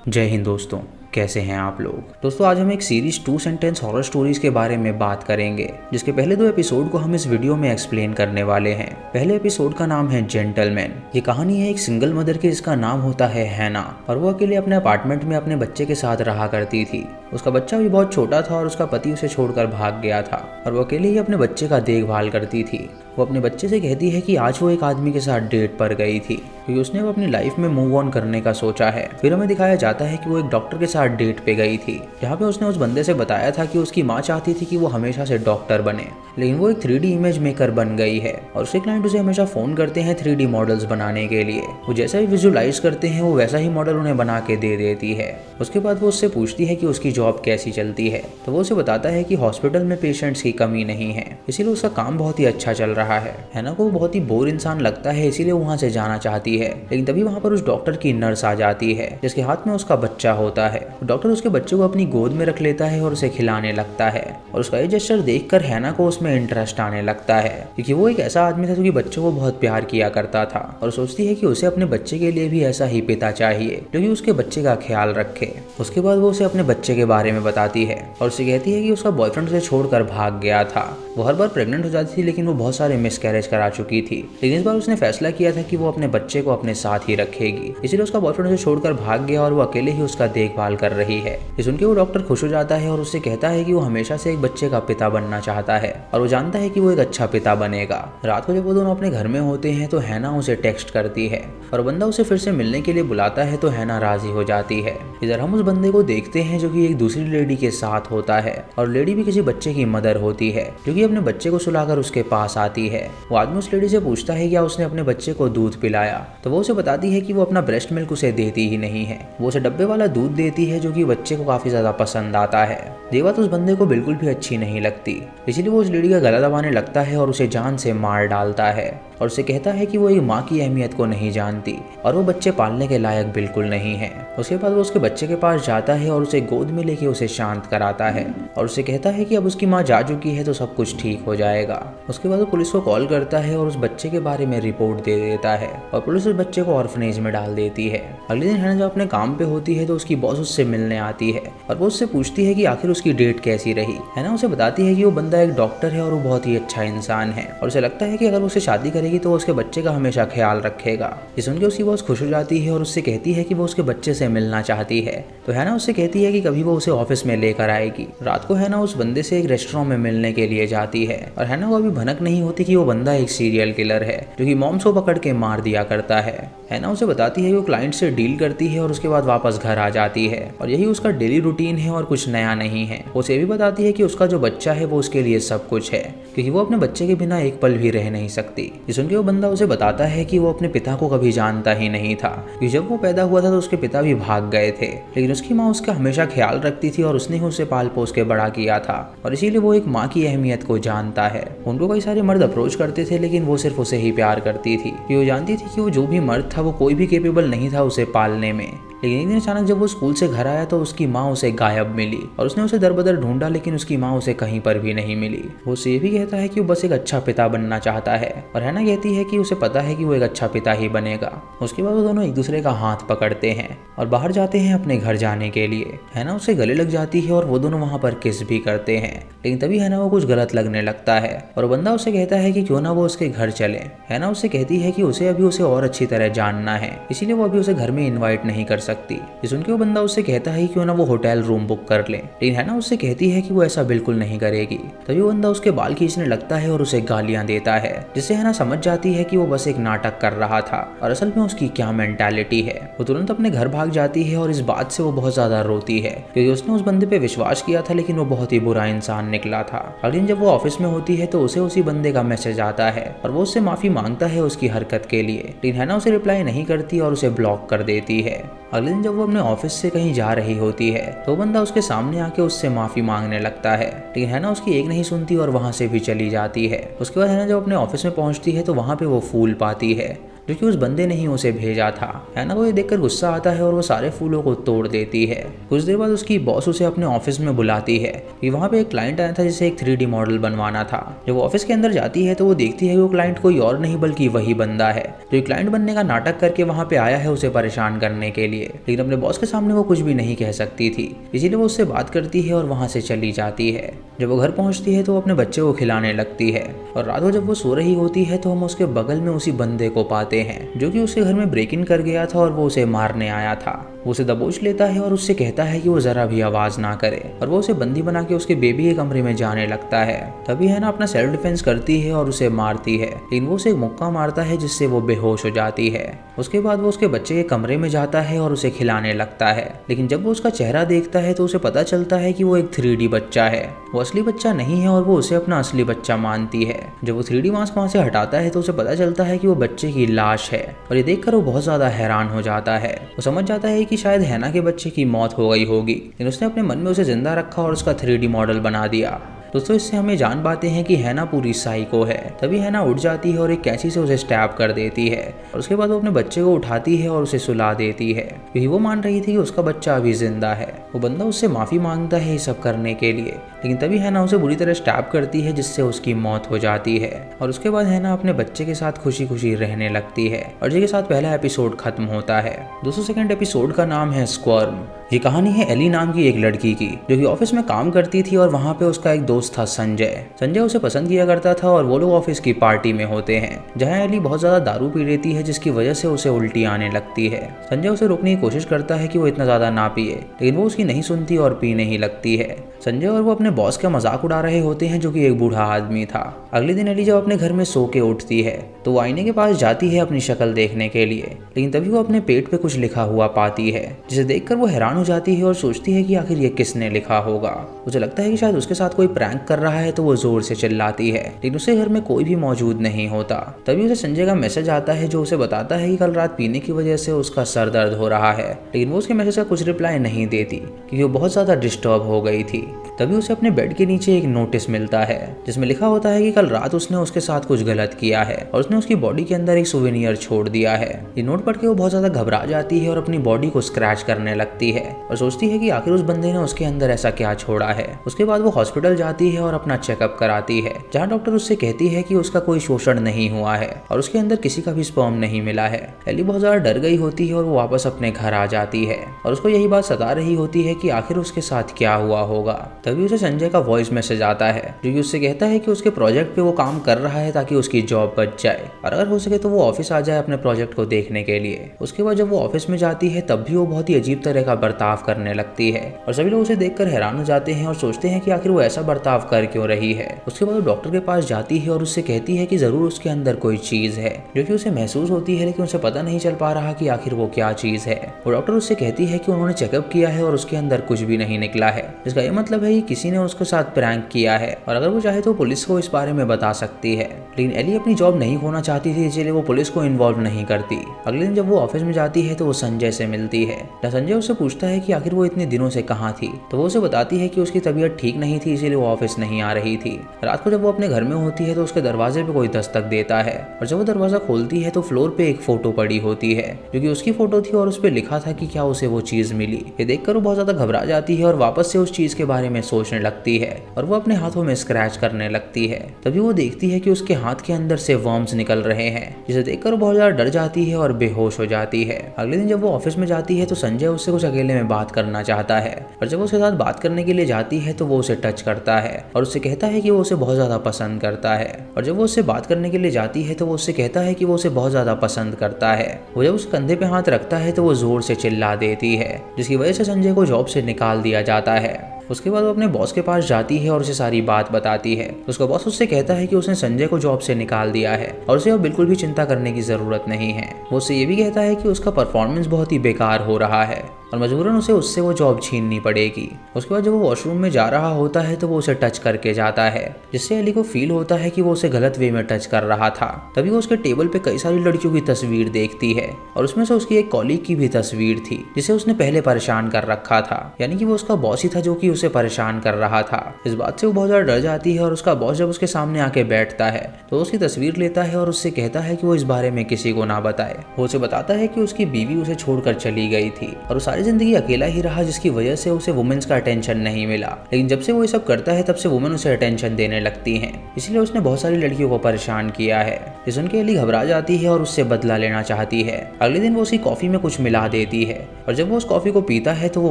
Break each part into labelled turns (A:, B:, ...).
A: जय हिंद दोस्तों, कैसे हैं आप लोग। दोस्तों आज हम एक सीरीज 2 सेंटेंस हॉरर स्टोरीज के बारे में बात करेंगे, जिसके पहले 2 एपिसोड को हम इस वीडियो में एक्सप्लेन करने वाले हैं। पहले एपिसोड का नाम है जेंटलमैन। ये कहानी है एक सिंगल मदर की जिसका नाम होता है हैना, और वो अकेले अपने अपार्टमेंट में अपने बच्चे के साथ रहा करती थी। उसका बच्चा भी बहुत छोटा था और उसका पति उसे छोड़कर भाग गया था और वो अकेले ही अपने बच्चे का देखभाल करती थी। वो अपने बच्चे से कहती है कि आज वो एक आदमी के साथ डेट पर गई थी क्योंकि उसने वो अपनी लाइफ में मूव ऑन करने का सोचा है। फिर हमें दिखाया जाता है कि वो एक डॉक्टर के साथ डेट पे गई थी, जहाँ पे उसने उस बंदे से बताया था कि उसकी माँ चाहती थी कि वो हमेशा से डॉक्टर बने, लेकिन वो एक 3D इमेज मेकर बन गई है और उसके क्लाइंट उसे हमेशा फोन करते हैं 3D मॉडल्स बनाने के लिए। वो जैसा ही विजुअलाइज करते हैं वो वैसा ही मॉडल उन्हें बना के दे देती है। उसके बाद वो उससे पूछती है कि उसकी जॉब कैसी चलती है, तो वो उसे बताता है कि हॉस्पिटल में पेशेंट्स की कमी नहीं है, इसीलिए उसका काम बहुत ही अच्छा चल रहा है ना। वो बहुत ही बोर इंसान लगता है, इसीलिए वहाँ से जाना चाहती है, लेकिन तभी वहाँ पर उस डॉक्टर की नर्स आ जाती है जिसके हाथ में उसका बच्चा होता है। डॉक्टर उसके बच्चे को अपनी गोद में रख लेता है और उसे खिलाने लगता है और उसका ये जेस्चर देखकर हैना को उसमें इंटरेस्ट आने लगता है, क्योंकि वो एक ऐसा आदमी था जो कि बच्चों को बहुत प्यार किया करता था और सोचती है कि उसे अपने बच्चे के लिए भी ऐसा ही पिता चाहिए जो कि उसके बच्चे का ख्याल रखे। उसके बाद वो उसे अपने बच्चे के बारे में बताती है और उसे कहती है कि उसका बॉयफ्रेंड उसे छोड़कर भाग गया था। वो हर बार प्रेग्नेंट हो जाती थी, लेकिन वो बहुत सारे मिसकैरेज करा चुकी थी, लेकिन इस बार उसने फैसला किया था कि वो अपने बच्चे को अपने साथ ही रखेगी। इसलिए उसका बॉयफ्रेंड उसे छोड़कर भाग गया और वो अकेले ही उसका देखभाल कर रही है। ये सुनकर वो डॉक्टर खुश हो जाता है और उससे कहता है कि वो हमेशा से एक बच्चे का पिता बनना चाहता है और वो जानता है कि वो एक अच्छा पिता बनेगा। रात को जब वो दोनों अपने घर में होते हैं तो हैना उसे टेक्स्ट करती है और बंदा उसे फिर से मिलने के लिए बुलाता है, तो हैना राजी हो जाती है। इधर हम उस बंदे को देखते हैं जो कि एक दूसरी लेडी के साथ होता है और लेडी भी किसी बच्चे की मदर होती है जो कि अपने बच्चे को सुलाकर उसके पास आती है। वो आदमी उस लेडी से पूछता है क्या उसने अपने बच्चे को दूध पिलाया, तो वो उसे बताती है कि वो अपना ब्रेस्ट मिल्क उसे देती ही नहीं है, वो उसे डब्बे वाला दूध देती है जो कि बच्चे को काफी ज्यादा पसंद आता है। ये बात उस बंदे को बिल्कुल भी अच्छी नहीं लगती, इसीलिए वो उस लेडी का गला दबाने लगता है और उसे जान से मार डालता है और उसे कहता है कि वो एक माँ की अहमियत को नहीं जानती और वो बच्चे पालने के लायक बिल्कुल नहीं है। उसके बाद वो उसके बच्चे के पास जाता है और उसे गोद में लेके उसे शांत कराता है और उसे कहता है कि अब उसकी माँ जा चुकी है तो सब कुछ ठीक हो जाएगा। उसके बाद वो पुलिस को कॉल करता है और उस बच्चे के बारे में रिपोर्ट दे देता है और पुलिस उस बच्चे को ऑर्फनेज में डाल देती है। अगले दिन हैना जब अपने काम पे होती है तो उसकी बॉस उससे मिलने आती है और वो उससे पूछती है कि आखिर उसकी डेट कैसी रही। हैना उसे बताती है कि वो बंदा एक डॉक्टर है और वो बहुत ही अच्छा इंसान है और उसे लगता है कि अगर वो उससे शादी करेगी तो वो उसके बच्चे का हमेशा ख्याल रखेगा। ये सुनकर उसकी बॉस खुश हो जाती है और उससे कहती है कि वो उसके बच्चे से मिलना चाहती है, तो हैना उससे कहती है कि कभी वो उसे ऑफिस में लेकर आएगी। रात को हैना उस बंदे से एक रेस्टोरेंट में मिलने के लिए जाती है और हैना को अभी भनक नहीं होती कि वो बंदा एक सीरियल किलर है जो कि मॉम्स को पकड़ के मार दिया करता है। हैना उसे बताती है कि वो क्लाइंट से डील करती है और उसके बाद वापस घर आ जाती है और यही उसका डेली रूटीन है और कुछ नया नहीं है। वो उसे भी बताती है कि उसका जो बच्चा है वो उसके लिए सब कुछ है, क्योंकि वो अपने बच्चे के बिना एक पल भी रह नहीं सकती। ये सुनकर वो बंदा उसे बताता है कि वो अपने पिता को कभी जानता ही नहीं था, क्योंकि जब वो पैदा हुआ था तो उसके पिता भी भाग गए थे, लेकिन उसकी माँ उसका हमेशा ख्याल रखती थी और उसने ही उसे पाल पोस के बड़ा किया था और इसीलिए वो एक माँ की अहमियत को जानता है। उनको कई सारे मर्द अप्रोच करते थे, लेकिन वो सिर्फ उसे ही प्यार करती थी, क्योंकि वो जानती थी कि वो जो भी मर्द था वो कोई भी केपेबल नहीं था उसे पालने में। लेकिन एक दिन अचानक जब वो स्कूल से घर आया तो उसकी माँ उसे गायब मिली और उसने उसे दर बदर ढूंढा, लेकिन उसकी माँ उसे कहीं पर भी नहीं मिली। वो उसे ये भी कहता है कि वो बस एक अच्छा पिता बनना चाहता है और हैना कहती है कि उसे पता है कि वो एक अच्छा पिता ही बनेगा। उसके बाद वो दोनों एक दूसरे का हाथ पकड़ते हैं और बाहर जाते हैं अपने घर जाने के लिए। हैना उससे गले लग जाती है और वो दोनों वहाँ पर किस भी करते हैं, लेकिन तभी हैना को कुछ गलत लगने लगता है और बंदा उसे कहता है कि क्यों ना वो उसके घर चले। हैना उससे कहती है कि उसे अभी उसे और अच्छी तरह जानना है, इसीलिए वो अभी उसे घर में इन्वाइट नहीं कर सकती। ये सुनकर वो बंदा उससे कहता है कि क्यों ना वो होटल रूम बुक कर ले, लेकिन हैना उससे कहती है कि वो ऐसा बिल्कुल नहीं करेगी। तभी वो बंदा उसके बाल खींचने लगता है और उसे गालियां देता है, जिससे हैना समझ जाती है कि वो बस एक नाटक कर रहा था और असल में उसकी क्या मेंटालिटी है। वो तुरंत अपने घर भाग जाती है और इस बात से वो बहुत ज्यादा रोती है, क्योंकि उसने उस बंदे पे विश्वास किया था, लेकिन वो बहुत ही बुरा इंसान निकला था। अगले दिन जब वो ऑफिस में होती है तो उसे उसी बंदे का मैसेज आता है और वो उससे माफी मांगता है उसकी हरकत के लिए, लेकिन हैना उसे रिप्लाई नहीं करती और उसे ब्लॉक कर देती है। अगले दिन जब वो अपने ऑफिस से कहीं जा रही होती है तो बंदा उसके सामने आके उससे माफी मांगने लगता है, लेकिन हैना उसकी एक नहीं सुनती और वहां से भी चली जाती है। उसके बाद हैना जब अपने ऑफिस में पहुंचती है तो वहां पे वो फूल पाती है, क्योंकि उस बंदे ने ही उसे भेजा था। हैना को ये देखकर गुस्सा आता है और वो सारे फूलों को तोड़ देती है। कुछ देर बाद उसकी बॉस उसे अपने ऑफिस में बुलाती है कि वहाँ पे एक क्लाइंट आया था जिसे एक 3D मॉडल बनवाना था। जब वो ऑफिस के अंदर जाती है तो वो देखती है कि वो क्लाइंट कोई और नहीं बल्कि वही बंदा है जो क्लाइंट बनने का नाटक करके वहाँ पे आया है उसे परेशान करने के लिए। लेकिन अपने बॉस के सामने वो कुछ भी नहीं कह सकती थी, इसीलिए वो उससे बात करती है और वहाँ से चली जाती है। जब वो घर पहुँचती है तो वो अपने बच्चे को खिलाने लगती है और रात को जब वो सो रही होती है तो हम उसके बगल में उसी बंदे को पाते हैं जो कि उसके घर में ब्रेक इन कर गया था और वो उसे मारने आया था। वो उसे दबोच लेता है और उससे कहता है कि वो जरा भी आवाज ना करे और वो उसे बंदी बना के उसके बेबी के कमरे में जाने लगता है। तभी है ना अपना सेल्फ डिफेंस करती है और उसे मारती है, लेकिन वो उसे एक मुक्का मारता है जिससे वो बेहोश हो जाती है। उसके बाद वो उसके बच्चे के कमरे में जाता है और उसे खिलाने लगता है, लेकिन जब वो उसका चेहरा देखता है तो उसे पता चलता है कि वो एक 3D बच्चा है, वो असली बच्चा नहीं है और वो उसे अपना असली बच्चा मानती है। जब वो 3D मास्क वहाँ से हटाता है तो उसे पता चलता है कि वो बच्चे की लाश है और ये देखकर वो बहुत ज्यादा हैरान हो जाता है। वो समझ जाता है कि शायद हैना के बच्चे की मौत हो गई होगी, लेकिन उसने अपने मन में उसे जिंदा रखा और उसका 3D मॉडल बना दिया। दोस्तों इससे हमें जान पाते हैं कि हैना पूरी साइको है। तभी हैना उठ जाती है और एक कैंची से उसे स्टैब कर देती है और उसके बाद वो अपने बच्चे को उठाती है और उसे सुला देती है क्योंकि वो मान रही थी कि उसका बच्चा अभी जिंदा है। वो बंदा उससे माफी मांगता है ये सब करने के लिए, लेकिन तभी हैना उसे बुरी तरह स्टैब करती है जिससे उसकी मौत हो जाती है और उसके बाद हैना अपने बच्चे के साथ खुशी खुशी रहने लगती है और जिसके साथ पहला एपिसोड खत्म होता है। दोस्तों सेकंड एपिसोड का नाम है स्क्वर्म। ये कहानी है एली नाम की एक लड़की की जो कि ऑफिस में काम करती थी और वहाँ पे उसका एक दोस्त था संजय उसे पसंद किया करता था और वो लोग ऑफिस की पार्टी में होते हैं जहाँ एली बहुत ज्यादा दारू पी लेती है जिसकी वजह से उसे उल्टी आने लगती है। संजय उसे रोकने की कोशिश करता है कि वो इतना ज्यादा ना पिए, लेकिन वो उसकी नहीं सुनती और पीने ही लगती है। संजय और वो अपने बॉस का मजाक उड़ा रहे होते हैं जो कि एक बूढ़ा आदमी था। अगले दिन एली जब अपने घर में सो के उठती है तो वो आईने के पास जाती है अपनी शक्ल देखने के लिए, लेकिन तभी वो अपने पेट पे कुछ लिखा हुआ पाती है जिसे देखकर वो हैरान हो जाती है और सोचती है कि आखिर ये किसने लिखा होगा। उसे लगता है कि शायद उसके साथ कोई प्रैंक कर रहा है तो वो जोर से चिल्लाती है, लेकिन उसके घर में कोई भी मौजूद नहीं होता। तभी उसे संजय का मैसेज आता है जो उसे बताता है कि कल रात पीने की वजह से उसका सर दर्द हो रहा है, लेकिन वो उसके मैसेज का कुछ रिप्लाई नहीं देती क्योंकि वो बहुत ज्यादा डिस्टर्ब हो गई थी। तभी उसे अपने बेड के नीचे एक नोटिस मिलता है जिसमें लिखा होता है कि कल रात उसने उसके साथ कुछ गलत किया है और उसने उसकी बॉडी के अंदर एक सुवेनियर छोड़ दिया है। ये नोट पढ़ के वो बहुत ज्यादा घबरा जाती है और अपनी बॉडी को स्क्रैच करने लगती है और सोचती है कि आखिर उस बंदे ने उसके अंदर ऐसा क्या छोड़ा है। उसके बाद वो हॉस्पिटल जाती है और अपना चेकअप कराती है जहाँ डॉक्टर उससे कहती है कि उसका कोई शोषण नहीं हुआ है और उसके अंदर किसी का भी स्पर्म नहीं मिला है। एली बहुत ज्यादा डर गई होती है और वो वापस अपने घर आ जाती है और उसको यही बात सता रही होती है कि आखिर उसके साथ क्या हुआ होगा। तभी उसे संजय का वॉइस मैसेज आता है जो कि उससे कहता है कि उसके प्रोजेक्ट पे वो काम कर रहा है ताकि उसकी जॉब बच जाए और अगर हो सके तो वो ऑफिस आ जाए अपने प्रोजेक्ट को देखने के लिए। उसके बाद जब वो ऑफिस में जाती है तब भी वो बहुत ही अजीब तरह का बर्ताव करने लगती है और सभी लोग उसे देखकर हैरान हो जाते हैं और सोचते हैं कि आखिर वो ऐसा बर्ताव कर क्यों रही है। उसके बाद वो डॉक्टर के पास जाती है और उससे कहती है कि जरूर उसके अंदर कोई चीज है जो कि उसे महसूस होती है, लेकिन उसे पता नहीं चल पा रहा कि आखिर वो क्या चीज है। वो डॉक्टर उससे कहती है कि उन्होंने चेकअप किया है और उसके अंदर कुछ भी नहीं निकला है, जिसका ये मतलब है कि किसी ने उसके साथ प्रैंक किया है और अगर वो चाहे तो पुलिस को इस बारे में बता सकती है। लेकिन एली अपनी जॉब नहीं खोना चाहती थी, इसलिए वो पुलिस को इन्वॉल्व नहीं करती। अगले दिन जब वो ऑफिस में जाती है तो वो संजय से मिलती है। संजय उससे पूछता है कि आखिर वो इतने दिनों से कहाँ थी, तो वो उसे बताती है कि उसकी तबीयत ठीक नहीं थी इसीलिए वो ऑफिस नहीं आ रही थी। रात को जब वो अपने घर में होती है तो उसके दरवाजे पे कोई दस्तक देता है और जब वो दरवाजा खोलती है तो फ्लोर पे एक फोटो पड़ी होती है जो कि उसकी फोटो थी और उस पे लिखा था कि क्या उसे वो चीज मिली। ये देखकर वो बहुत ज्यादा घबरा जाती है और वापस से उस चीज के बारे में सोचने लगती है और वो अपने हाथों में स्क्रैच करने लगती है। तभी वो देखती है कि उसके हाथ के अंदर से वर्म्स निकल रहे हैं, जिसे देखकर वो बहुत ज्यादा डर जाती है और बेहोश हो जाती है। अगले दिन जब वो ऑफिस में जाती है तो संजय उससे कुछ अकेले में बात करना चाहता है और जब उसके साथ बात करने के लिए जाती है तो वो उसे टच करता है और उससे कहता है कि वो उसे बहुत ज्यादा पसंद करता है और जब वो उससे बात करने के लिए जाती है तो वो उससे कहता है कि वो उसे बहुत ज्यादा पसंद करता है। वो जब उस कंधे पे हाथ रखता है तो वो जोर से चिल्ला देती है जिसकी वजह से संजय को जॉब से निकाल दिया जाता है। उसके बाद वो अपने बॉस के पास जाती है और उसे सारी बात बताती है। उसका बॉस उससे कहता है कि उसने संजय को जॉब से निकाल दिया है और उसे अब बिल्कुल भी चिंता करने की जरूरत नहीं है। वो उससे ये भी कहता है कि उसका परफॉर्मेंस बहुत ही बेकार हो रहा है। और मजबूरन उसे उससे वो जॉब छीननी पड़ेगी। उसके बाद जब वो वॉशरूम में जा रहा होता है तो वो उसे टच करके जाता है, जिससे एली को फील होता है कि वो उसे गलत वे में टच कर रहा था। तभी वो उसके टेबल पे कई सारी लड़कियों की तस्वीर देखती है और उसमें से उसकी एक कॉलीग की भी तस्वीर थी जिसे उसने पहले परेशान कर रखा था, यानी कि वो उसका बॉस ही था जो कि उसे परेशान कर रहा था। इस बात से वो बहुत ज्यादा डर जाती है और उसका बॉस जब उसके सामने आके बैठता है तो उसकी तस्वीर लेता है और उससे कहता है कि वो इस बारे में किसी को ना बताए। वो उसे बताता है कि उसकी बीवी उसे छोड़कर चली गई थी और वो सारी जिंदगी अकेला ही रहा, जिसकी वजह से उसे वुमेन्स का अटेंशन नहीं मिला। लेकिन जब से वो ये सब करता है तब से वुमेन उसे अटेंशन देने लगती हैं, इसलिए उसने बहुत सारी लड़कियों को परेशान किया है। ये सुन के एली घबरा जाती है और उससे बदला लेना चाहती है। अगले दिन वो उसकी कॉफी में कुछ मिला देती है और जब वो उस कॉफी को पीता है तो वो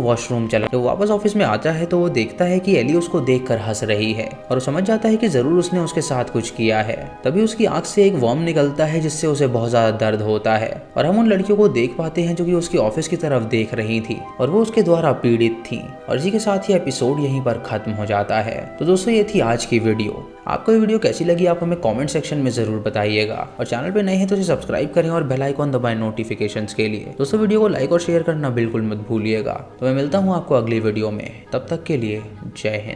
A: वॉशरूम चला। जब वापस ऑफिस में आता है तो वो देखता है कि एली उसको देखकर हंस रही है और वो समझ जाता है कि जरूर उसने उसके साथ कुछ किया है। तभी उसकी आंख से एक वर्म निकलता है जिससे उसे बहुत ज्यादा दर्द होता है और हम उन लड़कियों को देख पाते हैं जो कि उसकी ऑफिस की तरफ देख रही थी और वो उसके द्वारा पीड़ित थी। और इसी के साथ ही एपिसोड यहीं पर खत्म हो जाता है। तो दोस्तों ये थी आज की वीडियो। आपको ये वीडियो कैसी लगी आप हमें कमेंट सेक्शन में जरूर बताइएगा और चैनल पे नए हैं तो इसे सब्सक्राइब करें और बेल आइकॉन दबाएं नोटिफिकेशंस के लिए। दोस्तों वीडियो को लाइक और शेयर करना बिल्कुल मत भूलिएगा। तो मैं मिलता हूँ आपको अगली वीडियो में, तब तक के लिए जय हिंद।